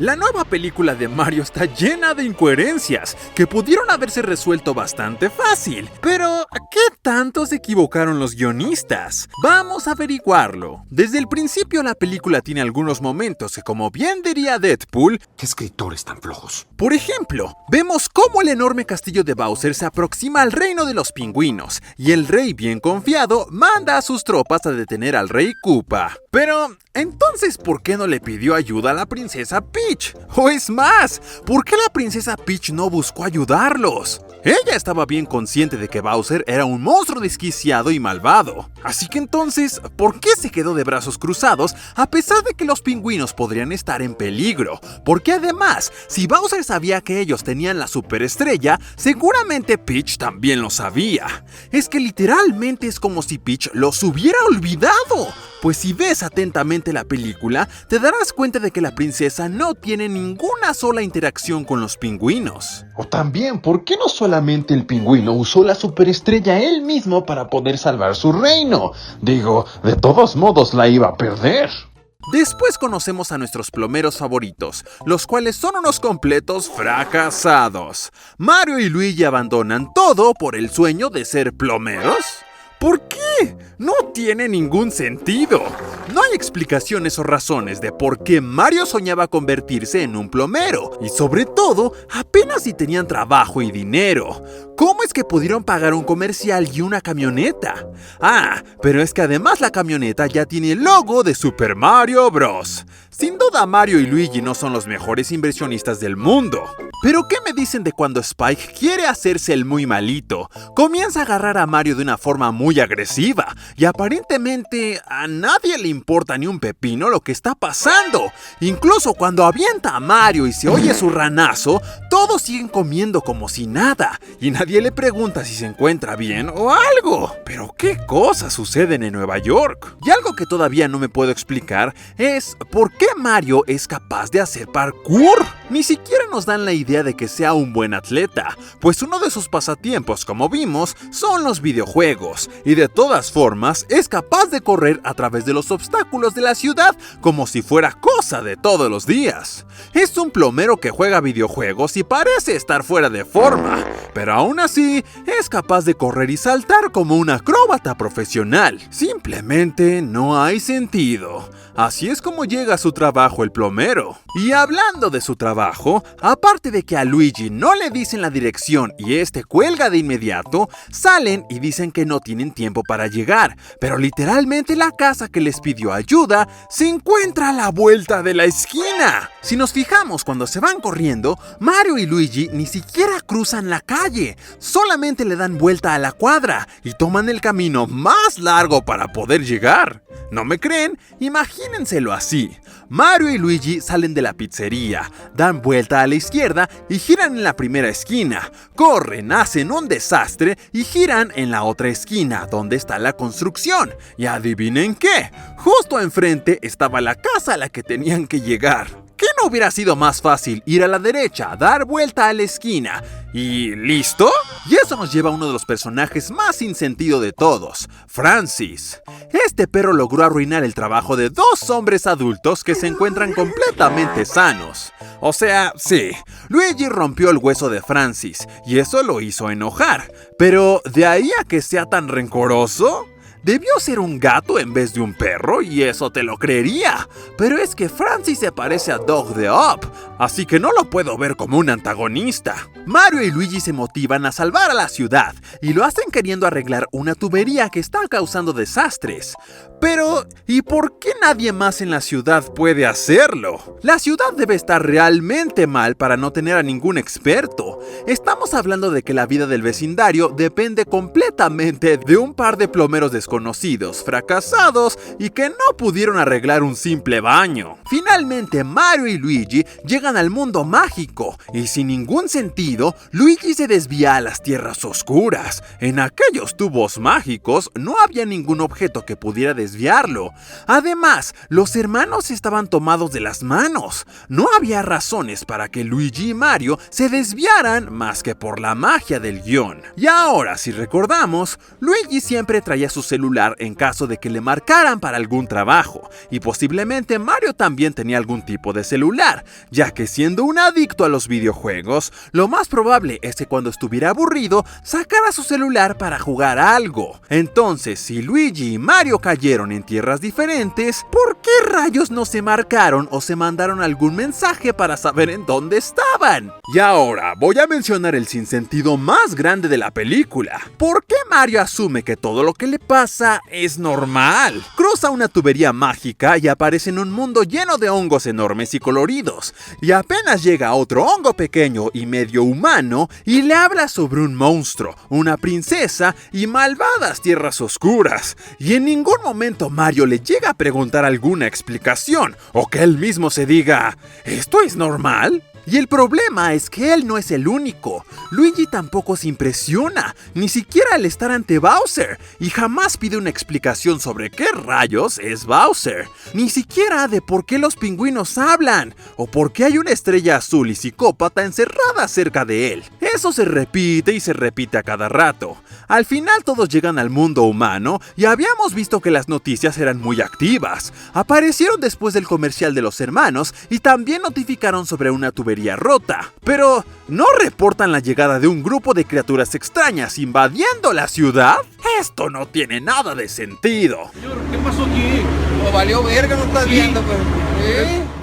La nueva película de Mario está llena de incoherencias que pudieron haberse resuelto bastante fácil. Pero, ¿qué tanto se equivocaron los guionistas? Vamos a averiguarlo. Desde el principio la película tiene algunos momentos que, como bien diría Deadpool, ¿qué escritores tan flojos? Por ejemplo, vemos cómo el enorme castillo de Bowser se aproxima al reino de los pingüinos, y el rey, bien confiado, manda a sus tropas a detener al rey Koopa. Pero, entonces, ¿por qué no le pidió ayuda a la princesa Peach? O es más, ¿por qué la princesa Peach no buscó ayudarlos? Ella estaba bien consciente de que Bowser era un monstruo desquiciado y malvado. Así que entonces, ¿por qué se quedó de brazos cruzados a pesar de que los pingüinos podrían estar en peligro? Porque además, si Bowser sabía que ellos tenían la superestrella, seguramente Peach también lo sabía. Es que literalmente es como si Peach los hubiera olvidado. Pues si ves atentamente la película, te darás cuenta de que la princesa no tiene ninguna sola interacción con los pingüinos. O también, ¿por qué no solamente el pingüino usó la superestrella él mismo para poder salvar su reino? Digo, de todos modos la iba a perder. Después conocemos a nuestros plomeros favoritos, los cuales son unos completos fracasados. Mario y Luigi abandonan todo por el sueño de ser plomeros. ¿Por qué? No tiene ningún sentido. No hay explicaciones o razones de por qué Mario soñaba convertirse en un plomero, y sobre todo, apenas si tenían trabajo y dinero. ¿Cómo es que pudieron pagar un comercial y una camioneta? Ah, pero es que además la camioneta ya tiene el logo de Super Mario Bros. Sin duda Mario y Luigi no son los mejores inversionistas del mundo. Pero ¿qué me dicen de cuando Spike quiere hacerse el muy malito? Comienza a agarrar a Mario de una forma muy agresiva, y aparentemente a nadie le importa ni un pepino lo que está pasando. Incluso cuando avienta a Mario y se oye su ranazo, todos siguen comiendo como si nada, y nadie le pregunta si se encuentra bien o algo. Pero ¿qué cosas suceden en Nueva York? Y algo que todavía no me puedo explicar es ¿por qué Mario es capaz de hacer parkour? Ni siquiera nos dan la idea de que sea un buen atleta, pues uno de sus pasatiempos, como vimos, son los videojuegos, y de todas formas es capaz de correr a través de los obstáculos de la ciudad como si fuera cosa de todos los días. Es un plomero que juega videojuegos y parece estar fuera de forma, pero aún así es capaz de correr y saltar como un acróbata profesional. Simplemente no hay sentido. Así es como llega a su trabajo el plomero. Y hablando de su trabajo, aparte de que a Luigi no le dicen la dirección y este cuelga de inmediato, salen y dicen que no tienen tiempo para llegar, pero literalmente la casa que les pidió ayuda se encuentra a la vuelta de la esquina. Si nos fijamos cuando se van corriendo, Mario y Luigi ni siquiera cruzan la calle, solamente le dan vuelta a la cuadra y toman el camino más largo para poder llegar. ¿No me creen? Imagínenselo así. Mario y Luigi salen de la pizzería, dan vuelta a la izquierda y giran en la primera esquina, corren, hacen un desastre y giran en la otra esquina donde está la construcción. Y adivinen qué, justo enfrente estaba la casa a la que tenían que llegar. ¿Qué no hubiera sido más fácil ir a la derecha, dar vuelta a la esquina y listo? Y eso nos lleva a uno de los personajes más sin sentido de todos, Francis. Este perro logró arruinar el trabajo de dos hombres adultos que se encuentran completamente sanos. O sea, sí, Luigi rompió el hueso de Francis y eso lo hizo enojar. Pero ¿de ahí a que sea tan rencoroso? Debió ser un gato en vez de un perro y eso te lo creería. Pero es que Francis se parece a Dog the Up, así que no lo puedo ver como un antagonista. Mario y Luigi se motivan a salvar a la ciudad y lo hacen queriendo arreglar una tubería que está causando desastres. Pero, ¿y por qué nadie más en la ciudad puede hacerlo? La ciudad debe estar realmente mal para no tener a ningún experto. Estamos hablando de que la vida del vecindario depende completamente de un par de plomeros desconocidos, fracasados y que no pudieron arreglar un simple baño. Finalmente, Mario y Luigi llegan al mundo mágico y sin ningún sentido, Luigi se desvía a las tierras oscuras. En aquellos tubos mágicos no había ningún objeto que pudiera desviarlo. Además, los hermanos estaban tomados de las manos. No había razones para que Luigi y Mario se desviaran más que por la magia del guión. Y ahora, si recordamos, Luigi siempre traía su celular en caso de que le marcaran para algún trabajo, y posiblemente Mario también tenía algún tipo de celular, ya ya que siendo un adicto a los videojuegos, lo más probable es que cuando estuviera aburrido, sacara su celular para jugar a algo. Entonces, si Luigi y Mario cayeron en tierras diferentes, ¿por qué rayos no se marcaron o se mandaron algún mensaje para saber en dónde estaban? Y ahora, voy a mencionar el sinsentido más grande de la película. ¿Por qué Mario asume que todo lo que le pasa es normal? Cruza una tubería mágica y aparece en un mundo lleno de hongos enormes y coloridos, y apenas llega a otro hongo pequeño y medio humano y le habla sobre un monstruo, una princesa y malvadas tierras oscuras, y en ningún momento Mario le llega a preguntar alguna explicación o que él mismo se diga, ¿esto es normal? Y el problema es que él no es el único. Luigi tampoco se impresiona, ni siquiera al estar ante Bowser, y jamás pide una explicación sobre qué rayos es Bowser, ni siquiera de por qué los pingüinos hablan, o por qué hay una estrella azul y psicópata encerrada cerca de él. Eso se repite y se repite a cada rato. Al final todos llegan al mundo humano y habíamos visto que las noticias eran muy activas. Aparecieron después del comercial de los hermanos y también notificaron sobre una tubería rota. Pero, ¿no reportan la llegada de un grupo de criaturas extrañas invadiendo la ciudad? Esto no tiene nada de sentido. Señor, ¿qué pasó aquí? No valió verga, no estás viendo, pero...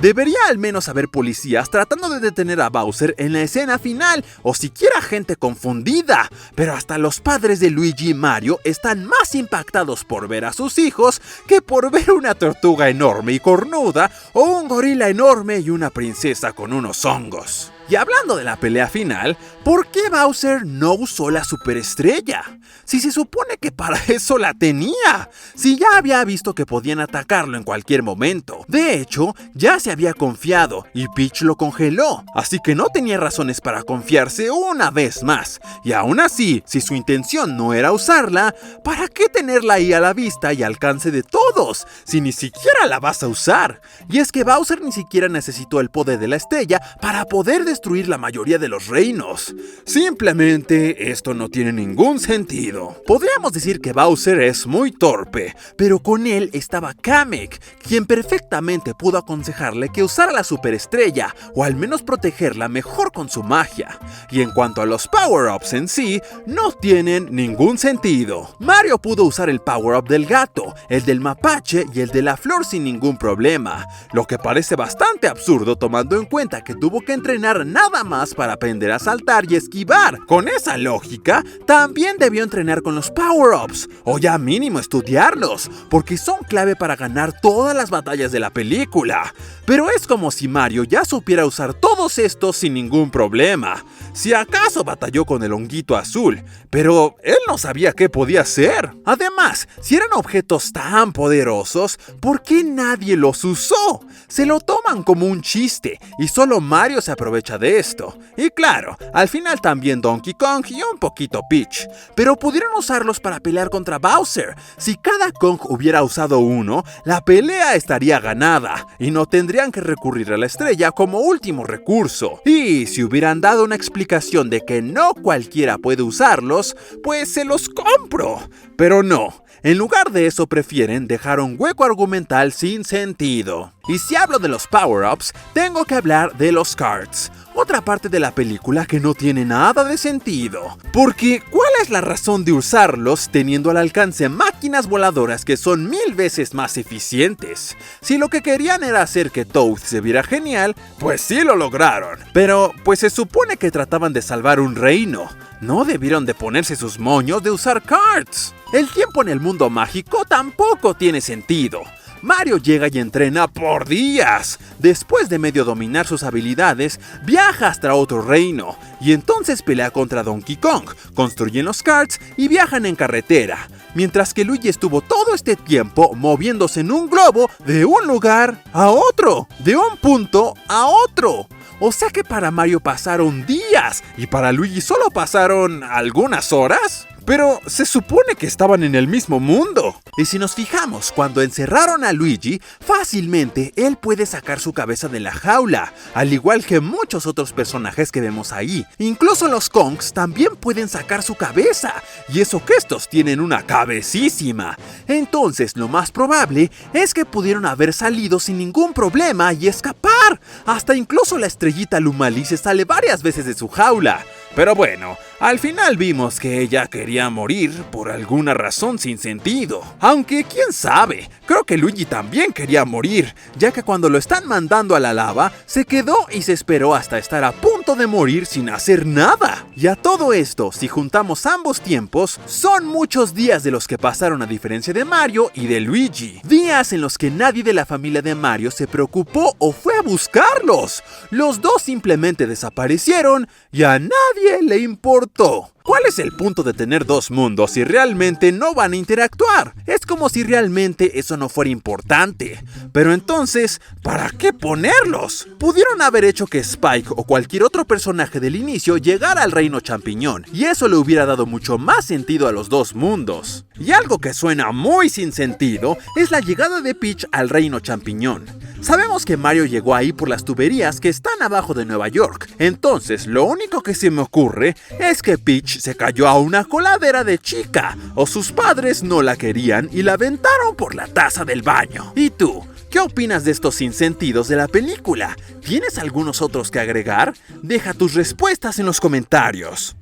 Debería al menos haber policías tratando de detener a Bowser en la escena final, o siquiera gente confundida, pero hasta los padres de Luigi y Mario están más impactados por ver a sus hijos que por ver una tortuga enorme y cornuda, o un gorila enorme y una princesa con unos hongos. Y hablando de la pelea final, ¿por qué Bowser no usó la superestrella? Si se supone que para eso la tenía, si ya había visto que podían atacarlo en cualquier momento. De hecho, ya se había confiado y Peach lo congeló, así que no tenía razones para confiarse una vez más. Y aún así, si su intención no era usarla, ¿para qué tenerla ahí a la vista y alcance de todos, si ni siquiera la vas a usar? Y es que Bowser ni siquiera necesitó el poder de la estrella para poder destruir la mayoría de los reinos. Simplemente esto no tiene ningún sentido. Podríamos decir que Bowser es muy torpe, pero con él estaba Kamek, quien perfectamente pudo aconsejarle que usara la superestrella, o al menos protegerla mejor con su magia. Y en cuanto a los power-ups en sí, no tienen ningún sentido. Mario pudo usar el power-up del gato, el del mapache y el de la flor sin ningún problema, lo que parece bastante absurdo tomando en cuenta que tuvo que entrenar nada más para aprender a saltar y esquivar. Con esa lógica, también debió entrenar con los power-ups, o ya mínimo estudiarlos, porque son clave para ganar todas las batallas de la película. Pero es como si Mario ya supiera usar todos estos sin ningún problema. Si acaso batalló con el honguito azul, pero él no sabía qué podía hacer. Además, si eran objetos tan poderosos, ¿por qué nadie los usó? Se lo toman como un chiste, y solo Mario se aprovecha de esto. Y claro, al final también Donkey Kong y un poquito Peach. Pero pudieron usarlos para pelear contra Bowser. Si cada Kong hubiera usado uno, la pelea estaría ganada, y no tendrían que recurrir a la estrella como último recurso. Y si hubieran dado una explicación de que no cualquiera puede usarlos, pues se los compro. Pero no. En lugar de eso prefieren dejar un hueco argumental sin sentido. Y si hablo de los power-ups, tengo que hablar de los cards, otra parte de la película que no tiene nada de sentido. Porque, ¿cuál es la razón de usarlos teniendo al alcance máquinas voladoras que son 1000 veces más eficientes? Si lo que querían era hacer que Toad se viera genial, pues sí lo lograron. Pero, pues se supone que trataban de salvar un reino. No debieron de ponerse sus moños de usar cards. El tiempo en el mundo mágico tampoco tiene sentido. Mario llega y entrena por días. Después de medio dominar sus habilidades, viaja hasta otro reino, y entonces pelea contra Donkey Kong, construyen los karts y viajan en carretera, mientras que Luigi estuvo todo este tiempo moviéndose en un globo de un lugar a otro, de un punto a otro. O sea que para Mario pasaron días, y para Luigi solo pasaron algunas horas. pero se supone que estaban en el mismo mundo. Y si nos fijamos, cuando encerraron a Luigi, fácilmente él puede sacar su cabeza de la jaula, al igual que muchos otros personajes que vemos ahí. Incluso los Kongs también pueden sacar su cabeza, y eso que estos tienen una cabecísima. Entonces lo más probable es que pudieron haber salido sin ningún problema y escapar. Hasta incluso la estrellita Lumali se sale varias veces de su jaula. Pero bueno, al final vimos que ella quería morir por alguna razón sin sentido. Aunque quién sabe, creo que Luigi también quería morir, ya que cuando lo están mandando a la lava, se quedó y se esperó hasta estar a punto de morir sin hacer nada. Y a todo esto, si juntamos ambos tiempos, son muchos días de los que pasaron a diferencia de Mario y de Luigi. Días en los que nadie de la familia de Mario se preocupó o fue a buscarlos. Los dos simplemente desaparecieron y a nadie le importó. ¿Cuál es el punto de tener dos mundos si realmente no van a interactuar? Es como si realmente eso no fuera importante. Pero entonces, ¿para qué ponerlos? Pudieron haber hecho que Spike o cualquier otro personaje del inicio llegara al Reino Champiñón, y eso le hubiera dado mucho más sentido a los dos mundos. Y algo que suena muy sin sentido es la llegada de Peach al Reino Champiñón. Sabemos que Mario llegó ahí por las tuberías que están abajo de Nueva York, entonces lo único que se me ocurre es que Peach se cayó a una coladera de chica, o sus padres no la querían y la aventaron por la taza del baño. ¿Y tú? ¿Qué opinas de estos sinsentidos de la película? ¿Tienes algunos otros que agregar? Deja tus respuestas en los comentarios.